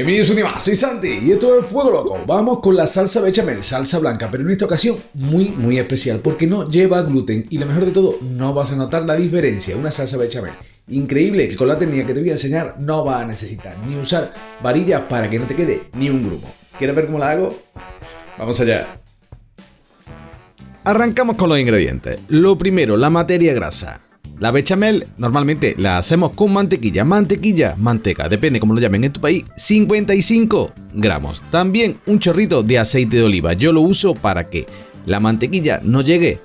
Bienvenidos un día más, soy Santi y esto es Fuego Loco. Vamos con la salsa bechamel, salsa blanca, pero en esta ocasión muy especial porque no lleva gluten y lo mejor de todo, no vas a notar la diferencia. Una salsa bechamel increíble que con la técnica que te voy a enseñar no vas a necesitar ni usar varillas para que no te quede ni un grumo. ¿Quieres ver cómo la hago? Vamos allá. Arrancamos con los ingredientes. Lo primero, la materia grasa. La bechamel normalmente la hacemos con mantequilla, manteca, depende como lo llamen en tu país, 55 gramos. También un chorrito de aceite de oliva. Yo lo uso para que la mantequilla no llegue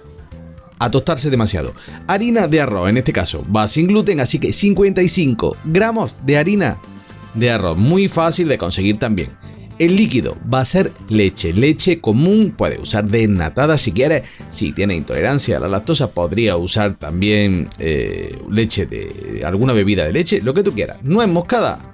a tostarse demasiado. Harina de arroz, en este caso, va sin gluten, así que 55 gramos de harina de arroz. Muy fácil de conseguir también. El líquido va a ser leche común, puedes usar desnatada si quieres. Si tienes intolerancia a la lactosa, podría usar también leche de alguna bebida de leche, lo que tú quieras. Nuez moscada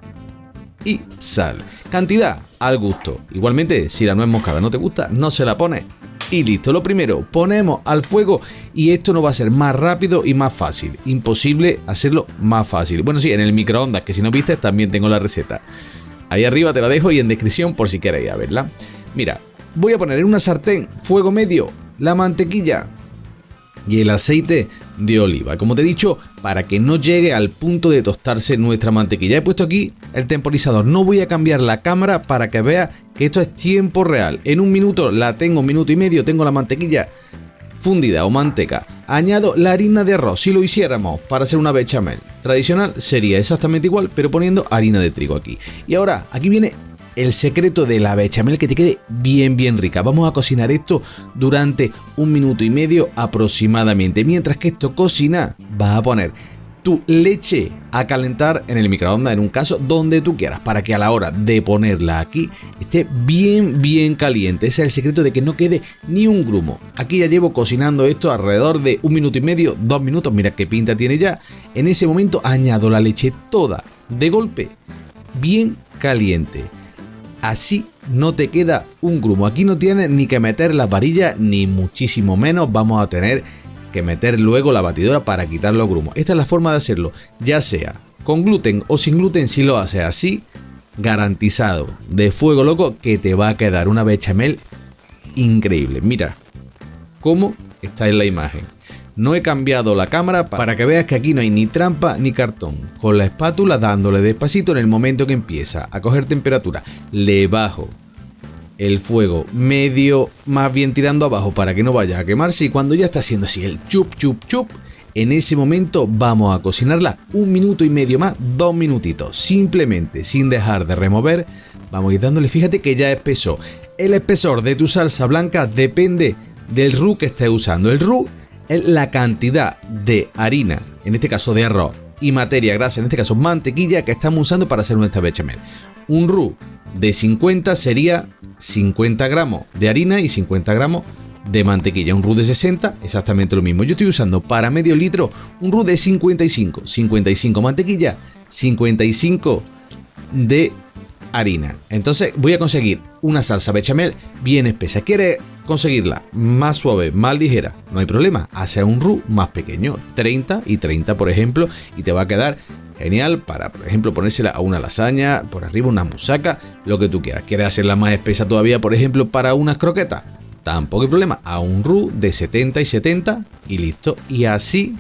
y sal. Cantidad al gusto. Igualmente, si la nuez moscada no te gusta, no se la pones y listo. Lo primero, ponemos al fuego y esto no va a ser más rápido y más fácil. Imposible hacerlo más fácil. Bueno, sí, en el microondas, que si no viste también tengo la receta. Ahí arriba te la dejo y en descripción por si queréis a verla. Mira, voy a poner en una sartén, fuego medio, la mantequilla y el aceite de oliva. Como te he dicho, para que no llegue al punto de tostarse nuestra mantequilla. He puesto aquí el temporizador. No voy a cambiar la cámara para que veas que esto es tiempo real. En un minuto la tengo, un minuto y medio, tengo la mantequilla fundida o manteca. Añado la harina de arroz. Si lo hiciéramos para hacer una bechamel tradicional sería exactamente igual, pero poniendo harina de trigo aquí. Y ahora aquí viene el secreto de la bechamel, que te quede bien rica. Vamos a cocinar esto durante un minuto y medio aproximadamente. Mientras que esto cocina, vas a poner tu leche a calentar en el microondas, en un caso donde tú quieras, para que a la hora de ponerla aquí esté bien caliente. Ese es el secreto de que no quede ni un grumo. Aquí ya llevo cocinando esto alrededor de un minuto y medio, 2 minutos. Mira qué pinta tiene ya. En ese momento añado la leche toda de golpe, bien caliente. Así no te queda un grumo. Aquí no tienes ni que meter la varilla, ni muchísimo menos vamos a tener que meter luego la batidora para quitar los grumos. Esta es la forma de hacerlo, ya sea con gluten o sin gluten. Si lo haces así, garantizado de Fuego Loco que te va a quedar una bechamel increíble. Mira cómo está en la imagen. No he cambiado la cámara para que veas que aquí no hay ni trampa ni cartón. Con la espátula dándole despacito, en el momento que empieza a coger temperatura, le bajo el fuego medio, más bien tirando abajo para que no vaya a quemarse, y cuando ya está haciendo así el chup, en ese momento vamos a cocinarla un minuto y medio más, 2 minutitos, simplemente sin dejar de remover. Vamos a ir dándole, fíjate que ya espesó. El espesor de tu salsa blanca depende del roux que estés usando. El roux es la cantidad de harina, en este caso de arroz, y materia grasa, en este caso mantequilla, que estamos usando para hacer nuestra bechamel. Un roux de 50 sería 50 gramos de harina y 50 gramos de mantequilla. Un roux de 60, exactamente lo mismo. Yo estoy usando para medio litro un roux de 55 mantequilla, 55 de harina. Entonces voy a conseguir una salsa bechamel bien espesa. ¿Quieres conseguirla más suave, más ligera? No hay problema, hace un roux más pequeño, 30 y 30 por ejemplo, y te va a quedar genial para, por ejemplo, ponérsela a una lasaña, por arriba una musaca, lo que tú quieras. ¿Quieres hacerla más espesa todavía, por ejemplo, para unas croquetas? Tampoco hay problema, a un roux de 70 y 70 y listo. Y así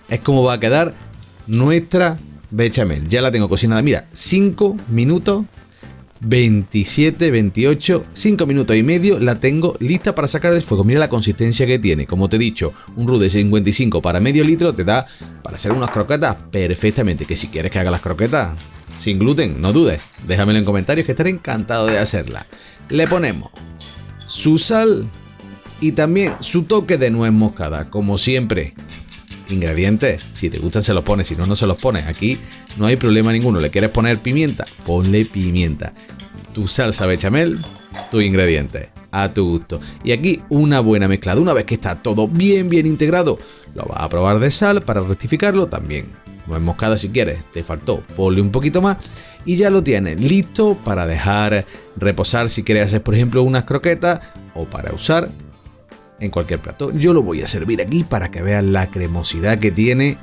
es como va a quedar nuestra bechamel. Ya la tengo cocinada, mira, 5 minutos, 27, 28, 5 minutos y medio la tengo lista para sacar del fuego. Mira la consistencia que tiene. Como te he dicho, un roux de 55 para medio litro te da para hacer unas croquetas perfectamente. Que si quieres que haga las croquetas sin gluten, no dudes, déjamelo en comentarios que estaré encantado de hacerla. Le ponemos su sal y también su toque de nuez moscada, como siempre. Ingredientes, si te gustan se los pones, si no, no se los pones. Aquí no hay problema ninguno. ¿Le quieres poner pimienta? Ponle pimienta. Tu salsa bechamel, tus ingredientes, a tu gusto. Y aquí una buena mezclada. Una vez que está todo bien integrado, lo vas a probar de sal para rectificarlo también. Nuez moscada si quieres, te faltó, ponle un poquito más y ya lo tienes listo para dejar reposar si quieres hacer, por ejemplo, unas croquetas o para usar en cualquier plato. Yo lo voy a servir aquí para que vean la cremosidad que tiene,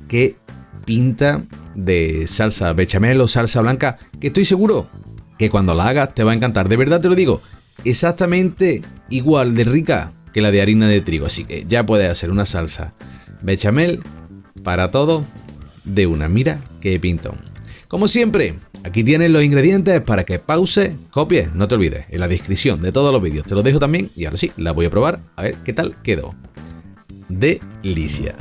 que pinta de salsa bechamel o salsa blanca, que estoy seguro que cuando la hagas te va a encantar. De verdad te lo digo, exactamente igual de rica que la de harina de trigo. Así que ya puedes hacer una salsa bechamel para todo de una. Mira qué pintón. Como siempre, aquí tienes los ingredientes para que pause, copies, no te olvides, en la descripción de todos los vídeos te los dejo también. Y ahora sí, la voy a probar a ver qué tal quedó. Delicia.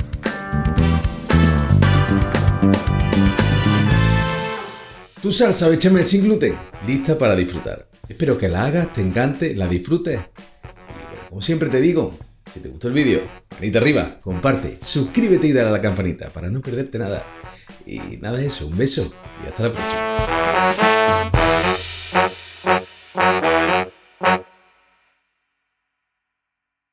Tu salsa bechamel sin gluten, lista para disfrutar. Espero que la hagas, te encante, la disfrutes. Y bueno, como siempre te digo, si te gustó el vídeo, manita arriba, comparte, suscríbete y dale a la campanita para no perderte nada. Y nada de eso, un beso y hasta la próxima.